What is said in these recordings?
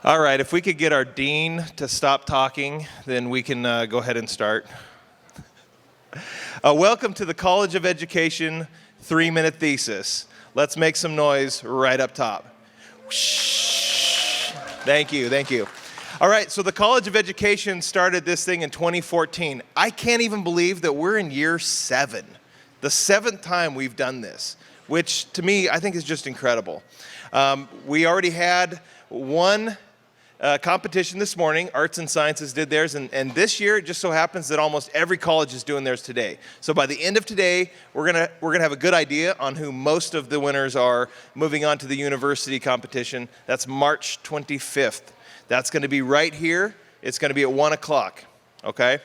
All right, if we could get our dean to stop talking, then we can go ahead and start. Welcome to the College of Education 3 Minute Thesis. Let's make some noise right up top. Whoosh. Thank you, thank you. All right, so the College of Education started this thing in 2014. I can't even believe that we're in year 7, the 7th time we've done this, which to me I think is just incredible. We already had one competition this morning. Arts and Sciences did theirs, and this year it just so happens that almost every college is doing theirs today. So by the end of today, we're gonna have a good idea on who most of the winners are moving on to the university competition. That's March 25th. That's gonna be right here. It's gonna be at 1 o'clock, okay?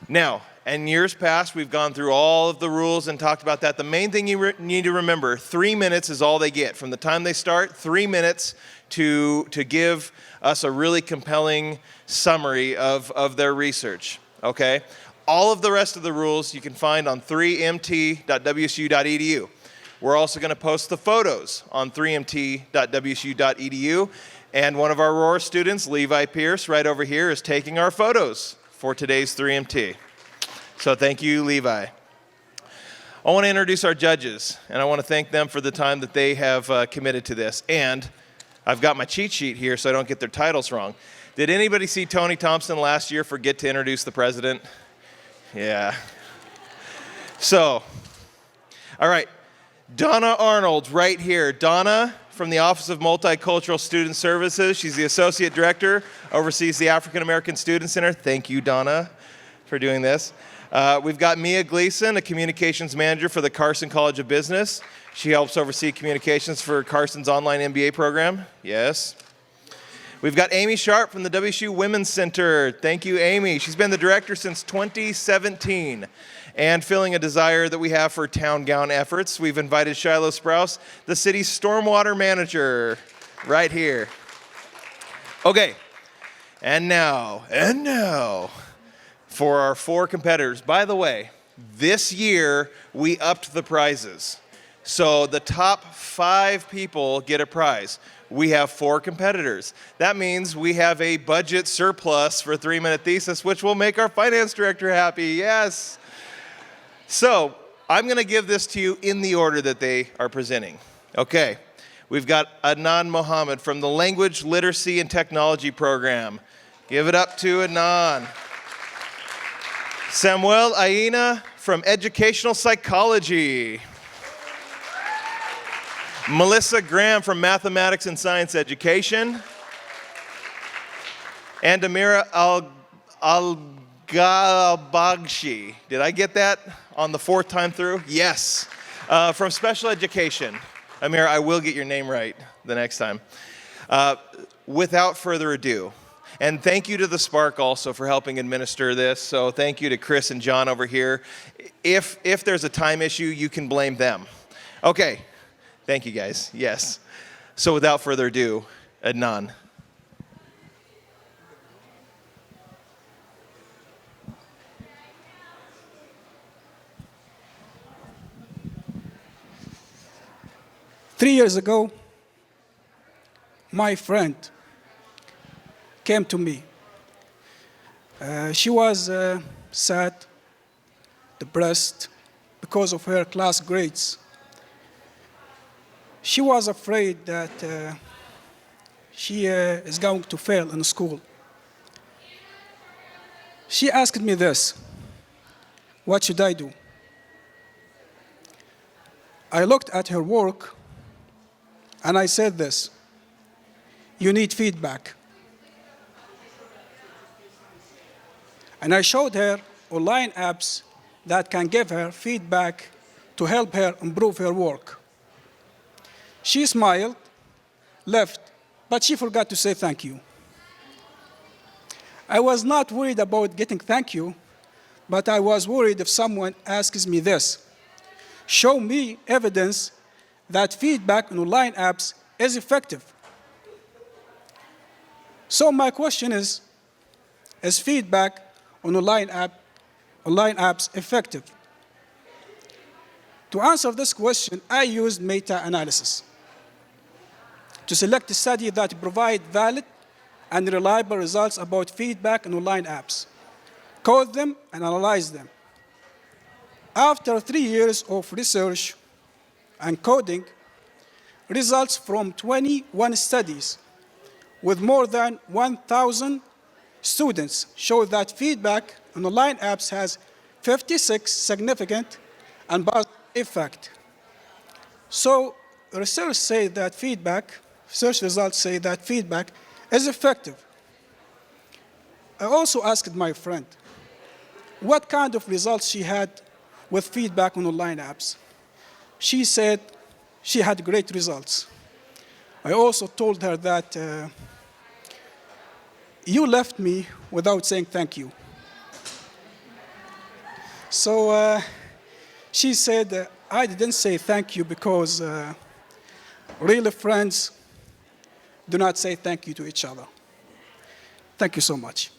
Now, in years past, we've gone through all of the rules and talked about that. The main thing you need to remember, 3 minutes is all they get. From the time they start, 3 minutes to give us a really compelling summary of their research, okay? All of the rest of the rules you can find on 3mt.wsu.edu. We're also gonna post the photos on 3mt.wsu.edu, and one of our Aurora students, Levi Pierce, right over here, is taking our photos for today's 3MT. So thank you, Levi. I want to introduce our judges, and I want to thank them for the time that they have committed to this. And I've got my cheat sheet here so I don't get their titles wrong. Did anybody see Tony Thompson last year forget to introduce the president? Yeah. So, all right, Donna Arnold right here. Donna from the Office of Multicultural Student Services. She's the Associate Director, oversees the African American Student Center. Thank you, Donna, for doing this. We've got Mia Gleason, a Communications Manager for the Carson College of Business. She helps oversee communications for Carson's online MBA program. Yes. We've got Amy Sharp from the WSU Women's Center. Thank you, Amy. She's been the director since 2017 and filling a desire that we have for town gown efforts. We've invited Shiloh Sprouse, the city's stormwater manager, right here. Okay, and now, for our 4 competitors. By the way, this year we upped the prizes. So the top 5 people get a prize. We have 4 competitors. That means we have a budget surplus for 3 Minute Thesis, which will make our finance director happy, yes. So I'm gonna give this to you in the order that they are presenting. Okay, we've got Adnan Mohammed from the Language Literacy and Technology Program. Give it up to Adnan. Samuel Aina from Educational Psychology. Melissa Graham from Mathematics and Science Education. And Amira Al-Galbagshi. Did I get that on the 4th time through? Yes. From Special Education. Amira, I will get your name right the next time. Without further ado, and thank you to the Spark also for helping administer this. So thank you to Chris and John over here. If there's a time issue, you can blame them. Okay, thank you guys, yes. So without further ado, Adnan. Three years ago, my friend came to me. She was sad, depressed because of her class grades. She was afraid that she is going to fail in school. She asked me this: what should I do? I looked at her work and I said this: you need feedback. And I showed her online apps that can give her feedback to help her improve her work. She smiled, left, but she forgot to say thank you. I was not worried about getting thank you, but I was worried if someone asks me this: show me evidence that feedback on online apps is effective. So my question is feedback on online apps effective? To answer this question, I used meta-analysis to select a study that provide valid and reliable results about feedback in online apps, code them, and analyze them. After 3 years of research and coding, results from 21 studies with more than 1,000 students show that feedback on online apps has 56 significant and positive effects. So research results say that feedback is effective. I also asked my friend what kind of results she had with feedback on online apps. She said she had great results. I also told her that you left me without saying thank you. So she said, I didn't say thank you because real friends do not say thank you to each other. Thank you so much.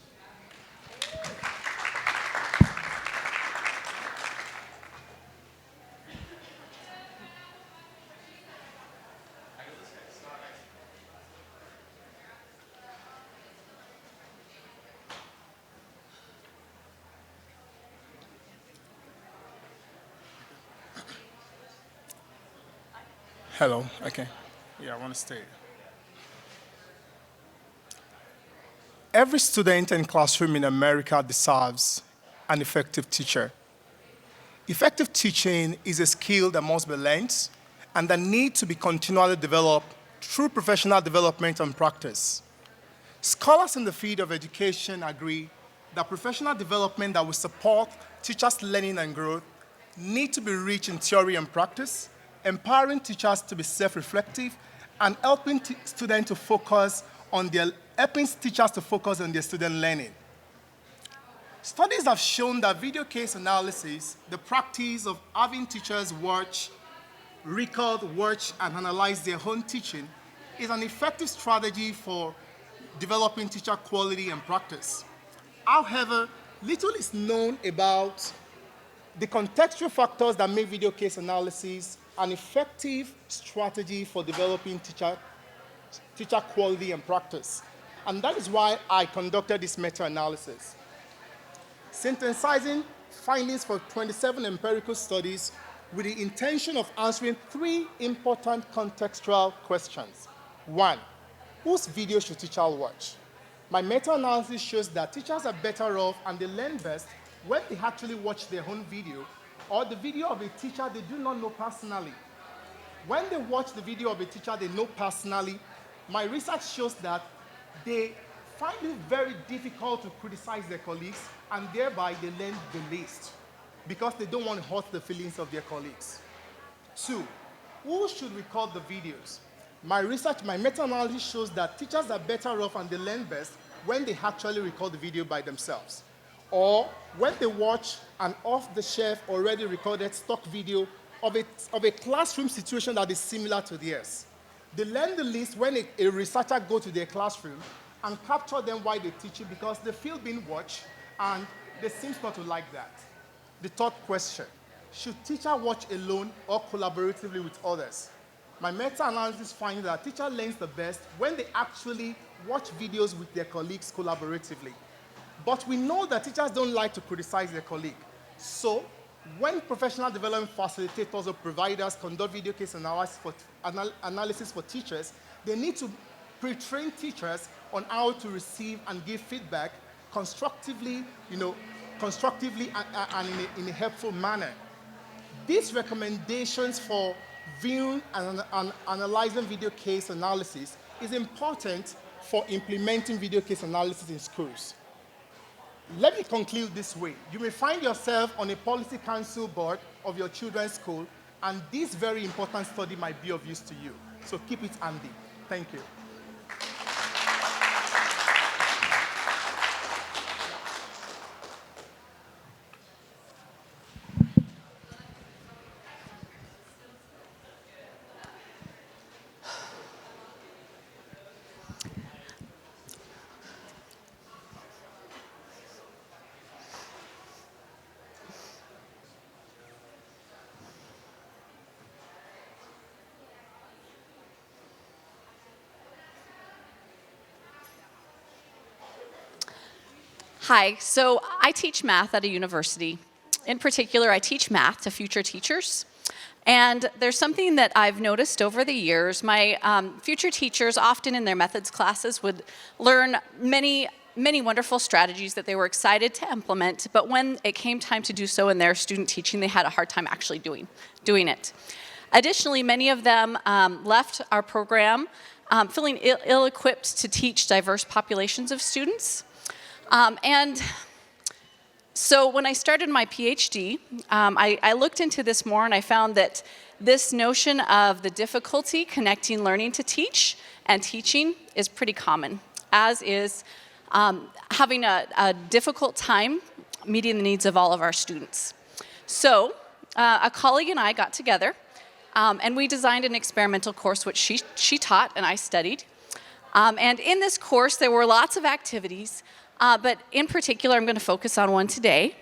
Hello, okay. Yeah, I want to stay. Every student and classroom in America deserves an effective teacher. Effective teaching is a skill that must be learned and that needs to be continually developed through professional development and practice. Scholars in the field of education agree that professional development that will support teachers' learning and growth need to be rich in theory and practice, empowering teachers to be self-reflective, and helping teachers to focus on their student learning. Studies have shown that video case analysis, the practice of having teachers record, watch, and analyze their own teaching, is an effective strategy for developing teacher quality and practice. However, little is known about the contextual factors that make video case analysis an effective strategy for developing teacher quality and practice. And that is why I conducted this meta-analysis. Synthesizing findings for 27 empirical studies with the intention of answering 3 important contextual questions. 1, whose video should teachers watch? My meta-analysis shows that teachers are better off and they learn best when they actually watch their own video or the video of a teacher they do not know personally. When they watch the video of a teacher they know personally, my research shows that they find it very difficult to criticize their colleagues, and thereby they learn the least because they don't want to hurt the feelings of their colleagues. 2, who should record the videos? My meta-analysis shows that teachers are better off and they learn best when they actually record the video by themselves, or when they watch an off-the-shelf already recorded stock video of a classroom situation that is similar to theirs. They learn the least when a researcher goes to their classroom and capture them while they're teaching because they feel being watched and they seem not to like that. The third question, should teacher watch alone or collaboratively with others? My meta-analysis finds that teacher learns the best when they actually watch videos with their colleagues collaboratively. But we know that teachers don't like to criticize their colleague. So when professional development facilitators or providers conduct video case analysis for teachers, they need to pre-train teachers on how to receive and give feedback constructively, and in a helpful manner. These recommendations for viewing and analyzing video case analysis is important for implementing video case analysis in schools. Let me conclude this way. You may find yourself on a policy council board of your children's school, and this very important study might be of use to you. So keep it handy. Thank you. Hi, so I teach math at a university. In particular, I teach math to future teachers. And there's something that I've noticed over the years. My future teachers, often in their methods classes, would learn many wonderful strategies that they were excited to implement, but when it came time to do so in their student teaching, they had a hard time actually doing it. Additionally, many of them left our program feeling ill-equipped to teach diverse populations of students. And so when I started my PhD, I looked into this more and I found that this notion of the difficulty connecting learning to teach and teaching is pretty common, as is having a difficult time meeting the needs of all of our students. So a colleague and I got together and we designed an experimental course which she taught and I studied. And in this course there were lots of activities. But in particular, I'm going to focus on one today.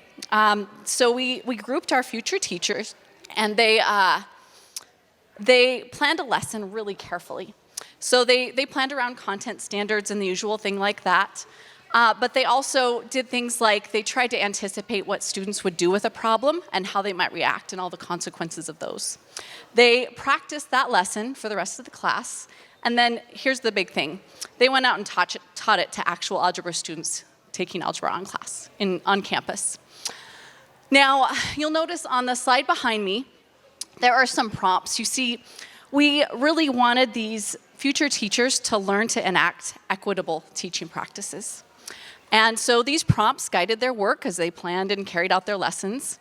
So we grouped our future teachers, and they planned a lesson really carefully. So they planned around content standards and the usual thing like that. But they also did things like they tried to anticipate what students would do with a problem and how they might react and all the consequences of those. They practiced that lesson for the rest of the class. And then here's the big thing. They went out and taught it to actual algebra students taking algebra on campus. Now, you'll notice on the slide behind me, there are some prompts. You see, we really wanted these future teachers to learn to enact equitable teaching practices. And so these prompts guided their work as they planned and carried out their lessons.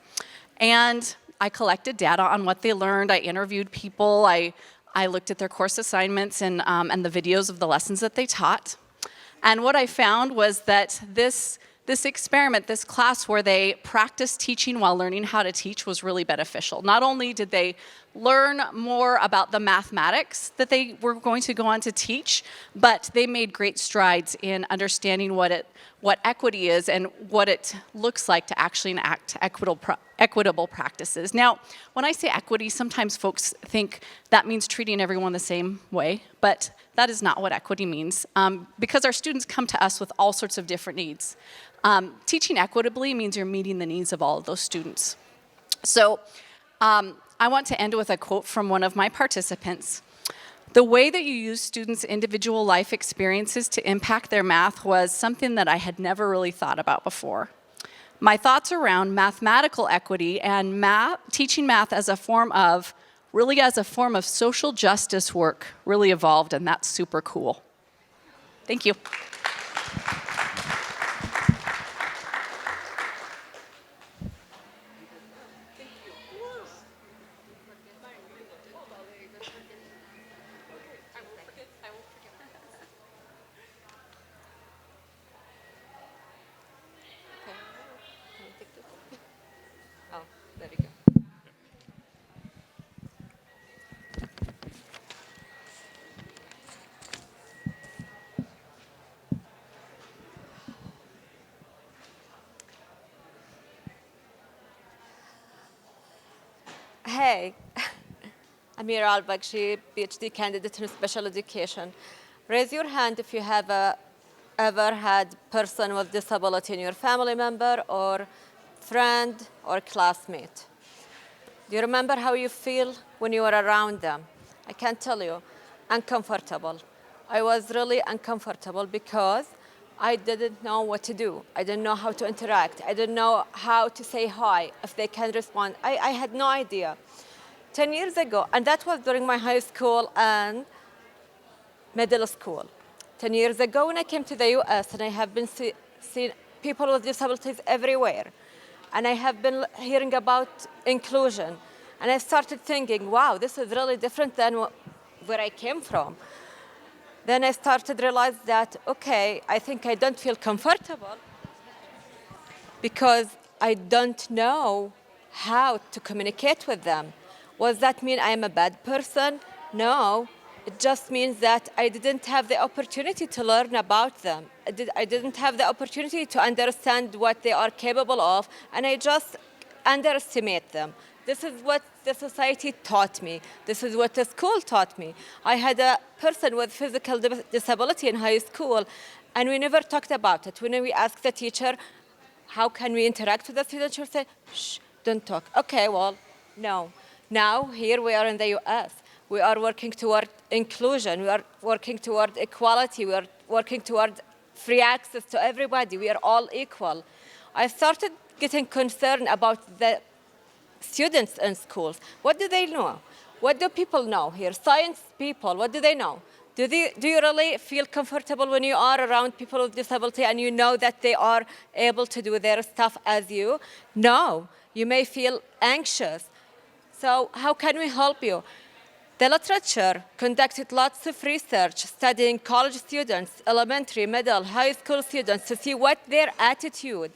And I collected data on what they learned. I interviewed people. I looked at their course assignments and the videos of the lessons that they taught. And what I found was that this experiment, this class where they practiced teaching while learning how to teach was really beneficial. Not only did they learn more about the mathematics that they were going to go on to teach, but they made great strides in understanding what equity is and what it looks like to actually enact equitable practices. Now, when I say equity, sometimes folks think that means treating everyone the same way, but that is not what equity means, because our students come to us with all sorts of different needs. Teaching equitably means you're meeting the needs of all of those students. So I want to end with a quote from one of my participants. The way that you use students' individual life experiences to impact their math was something that I had never really thought about before. My thoughts around mathematical equity and teaching math as a form of social justice work really evolved, and that's super cool. Thank you. Oh, there we go. Hey, Amir Al-Bakshi, PhD candidate in special education. Raise your hand if you have ever had person with disability in your family member or friend or classmate. Do you remember how you feel when you were around them? I can tell you, uncomfortable. I was really uncomfortable because I didn't know what to do. I didn't know how to interact. I didn't know how to say hi, if they can respond. I had no idea. 10 years ago, and that was during my high school and middle school. 10 years ago when I came to the US, and I have been seeing people with disabilities everywhere. And I have been hearing about inclusion. And I started thinking, wow, this is really different than where I came from. Then I started to realize that, okay, I think I don't feel comfortable because I don't know how to communicate with them. Does that mean I am a bad person? No. It just means that I didn't have the opportunity to learn about them. I didn't have the opportunity to understand what they are capable of, and I just underestimate them. This is what the society taught me. This is what the school taught me. I had a person with physical disability in high school, and we never talked about it. When we asked the teacher, how can we interact with the students, she would say, shh, don't talk. Okay, well, no. Now, here we are in the US. We are working toward inclusion. We are working toward equality. We are working toward free access to everybody. We are all equal. I started getting concerned about the students in schools. What do they know? What do people know here? Science people, what do they know? Do you really feel comfortable when you are around people with disability and you know that they are able to do their stuff as you? No, you may feel anxious. So how can we help you? The literature conducted lots of research studying college students, elementary, middle, high school students to see what their attitude.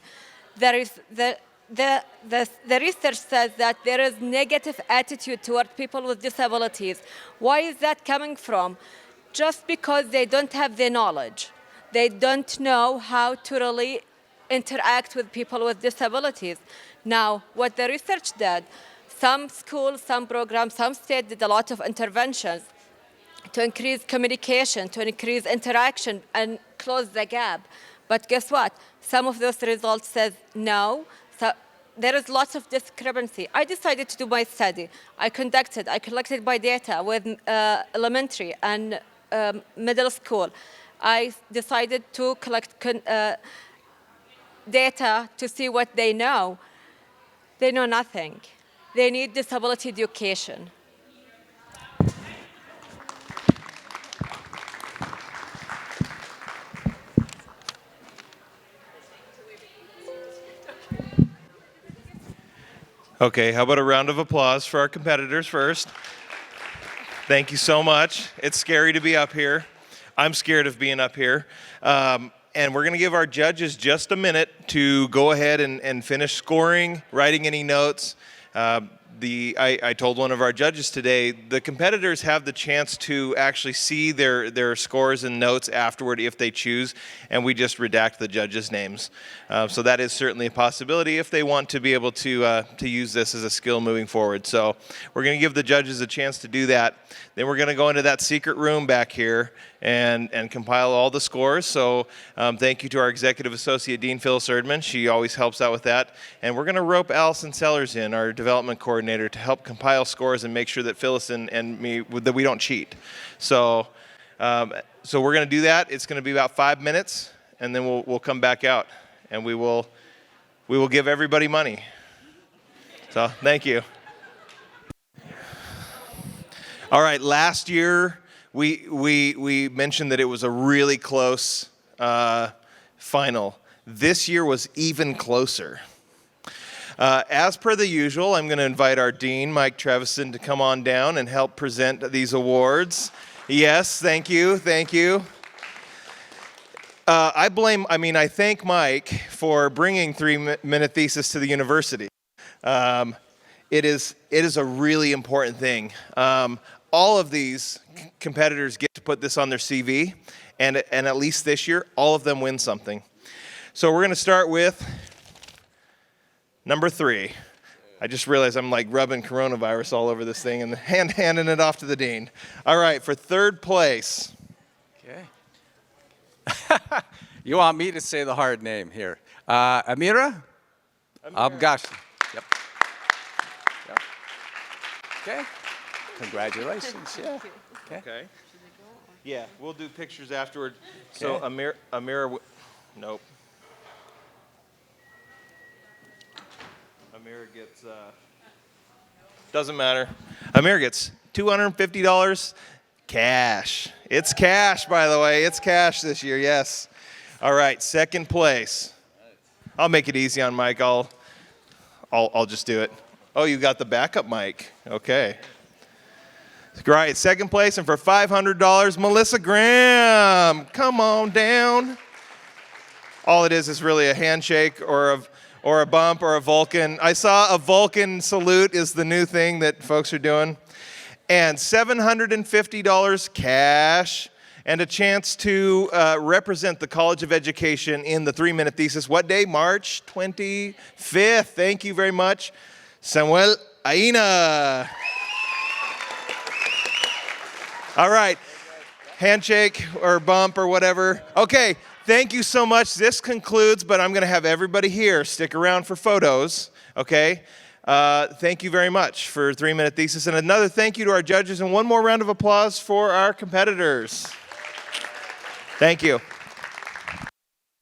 There is the research says that there is negative attitude toward people with disabilities. Why is that coming from? Just because they don't have the knowledge. They don't know how to really interact with people with disabilities. Now, what the research did, some schools, some programs, some states did a lot of interventions to increase communication, to increase interaction, and close the gap. But guess what? Some of those results says no. So there is lots of discrepancy. I decided to do my study. I collected my data with elementary and middle school. I decided to collect data to see what they know. They know nothing. They need disability education. Okay, how about a round of applause for our competitors first? Thank you so much. It's scary to be up here. I'm scared of being up here. And we're going to give our judges just a minute to go ahead and finish scoring, writing any notes. I told one of our judges today, the competitors have the chance to actually see their scores and notes afterward if they choose, and we just redact the judges' names. So that is certainly a possibility if they want to be able to use this as a skill moving forward. So we're going to give the judges a chance to do that. Then we're going to go into that secret room back here and compile all the scores. So thank you to our Executive Associate Dean, Phyllis Erdman. She always helps out with that. And we're going to rope Allison Sellers in, our development coordinator, to help compile scores and make sure that Phyllis and me, that we don't cheat. So we're going to do that. It's going to be about 5 minutes, and then we'll come back out, and we will give everybody money. So thank you. All right, last year we mentioned that it was a really close final. This year was even closer. As per the usual, I'm going to invite our dean, Mike Trevison, to come on down and help present these awards. Yes, thank you. I thank Mike for bringing 3 Minute Thesis to the university. It is a really important thing. All of these competitors get to put this on their CV, and at least this year, all of them win something. So we're going to start with number 3. I just realized I'm like rubbing coronavirus all over this thing and handing it off to the dean. All right, for third place. Okay. You want me to say the hard name here? Amira? Abgash. Yep. Okay. Congratulations. Yeah. Okay. Yeah, we'll do pictures afterward. So Amira, nope. Amira gets, doesn't matter. Amira gets $250 cash. It's cash, by the way. It's cash this year, yes. All right, second place. I'll make it easy on Mike. I'll just do it. Oh, you got the backup mic. Okay. Right, second place, and for $500, Melissa Graham. Come on down. All it is really a handshake or a bump or a Vulcan. I saw a Vulcan salute is the new thing that folks are doing. And $750 cash and a chance to represent the College of Education in the 3 Minute Thesis. What day? March 25th. Thank you very much. Samuel Aina. All right. Handshake or bump or whatever. Okay, thank you so much. This concludes, but I'm going to have everybody here stick around for photos, okay? Thank you very much for 3 Minute Thesis. And another thank you to our judges, and one more round of applause for our competitors. Thank you.